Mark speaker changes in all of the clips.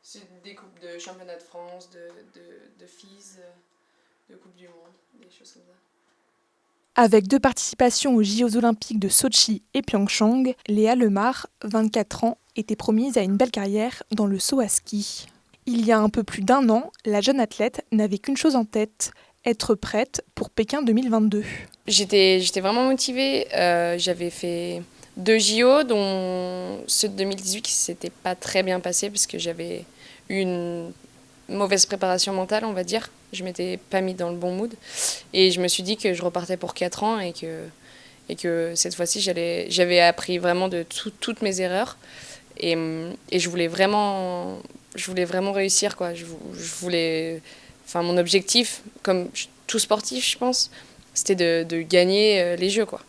Speaker 1: C'est des coupes de championnat de France, de FIS, de Coupe du Monde, des choses comme ça.
Speaker 2: Avec 2 participations aux JO olympiques de Sotchi et Pyeongchang, Léa Lemar, 24 ans, était promise à une belle carrière dans le saut à ski. Il y a un peu plus d'1 an, la jeune athlète n'avait qu'une chose en tête, être prête pour Pékin 2022.
Speaker 1: J'étais vraiment motivée. J'avais fait 2 JO, dont ceux de 2018 qui ne s'étaient pas très bien passés parce que j'avais eu une mauvaise préparation mentale, on va dire. Je m'étais pas mis dans le bon mood. Et je me suis dit que je repartais pour 4 ans et que cette fois-ci, j'avais appris vraiment de toutes mes erreurs. Et je voulais vraiment réussir, quoi. Enfin, mon objectif, comme tout sportif, je pense, c'était de gagner les Jeux, quoi.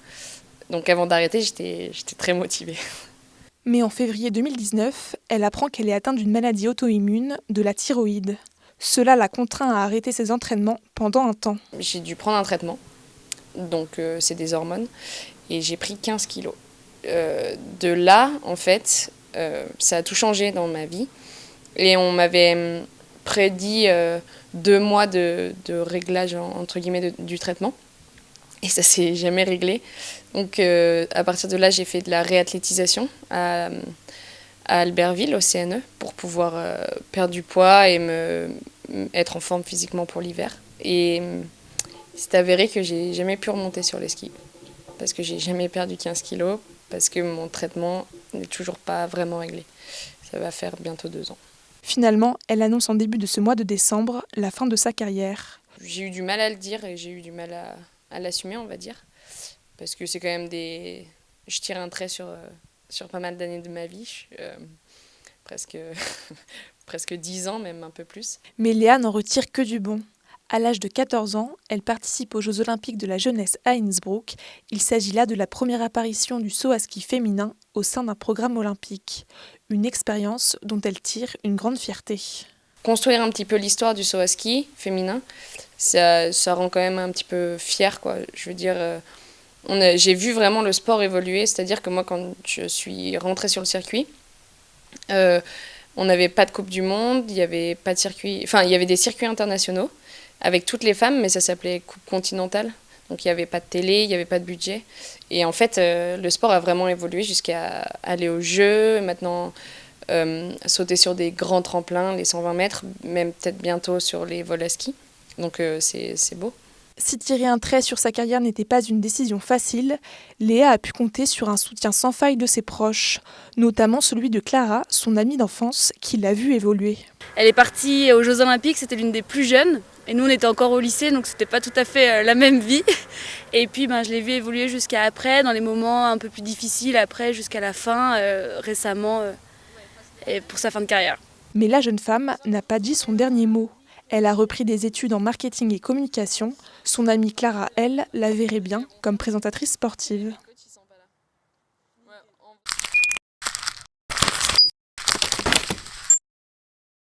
Speaker 1: Donc avant d'arrêter, j'étais très motivée.
Speaker 2: Mais en février 2019, elle apprend qu'elle est atteinte d'une maladie auto-immune, de la thyroïde. Cela la contraint à arrêter ses entraînements pendant un temps.
Speaker 1: J'ai dû prendre un traitement, donc c'est des hormones, et j'ai pris 15 kilos. De là, en fait, ça a tout changé dans ma vie. Et on m'avait prédit 2 mois de réglage, entre guillemets, du traitement. Et ça s'est jamais réglé. Donc à partir de là, j'ai fait de la réathlétisation à Albertville, au CNE, pour pouvoir perdre du poids et être en forme physiquement pour l'hiver. Et c'est avéré que j'ai jamais pu remonter sur les skis. Parce que j'ai jamais perdu 15 kilos, parce que mon traitement n'est toujours pas vraiment réglé. Ça va faire bientôt 2 ans.
Speaker 2: Finalement, elle annonce en début de ce mois de décembre la fin de sa carrière.
Speaker 1: J'ai eu du mal à le dire et j'ai eu du mal à l'assumer, on va dire. Parce que c'est quand même Je tire un trait sur pas mal d'années de ma vie. Presque, presque 10 ans, même un peu plus.
Speaker 2: Mais Léa n'en retire que du bon. À l'âge de 14 ans, elle participe aux Jeux olympiques de la jeunesse à Innsbruck. Il s'agit là de la première apparition du saut à ski féminin au sein d'un programme olympique. Une expérience dont elle tire une grande fierté.
Speaker 1: Construire un petit peu l'histoire du saut à ski féminin, ça rend quand même un petit peu fière, quoi. Je veux dire, j'ai vu vraiment le sport évoluer, c'est-à-dire que moi, quand je suis rentrée sur le circuit, on n'avait pas de Coupe du Monde, il y avait pas de circuit, enfin, il y avait des circuits internationaux avec toutes les femmes, mais ça s'appelait Coupe continentale. Donc il n'y avait pas de télé, il n'y avait pas de budget. Et en fait, le sport a vraiment évolué jusqu'à aller aux Jeux, maintenant sauter sur des grands tremplins, les 120 mètres, même peut-être bientôt sur les vols à ski. Donc c'est beau.
Speaker 2: Si tirer un trait sur sa carrière n'était pas une décision facile, Léa a pu compter sur un soutien sans faille de ses proches, notamment celui de Clara, son amie d'enfance, qui l'a vue évoluer.
Speaker 3: Elle est partie aux Jeux Olympiques, c'était l'une des plus jeunes, et nous on était encore au lycée, donc c'était pas tout à fait la même vie. Et puis je l'ai vue évoluer jusqu'à après, dans les moments un peu plus difficiles, après jusqu'à la fin, récemment, et pour sa fin de carrière.
Speaker 2: Mais la jeune femme n'a pas dit son dernier mot. Elle a repris des études en marketing et communication. Son amie Clara, elle, la verrait bien comme présentatrice sportive.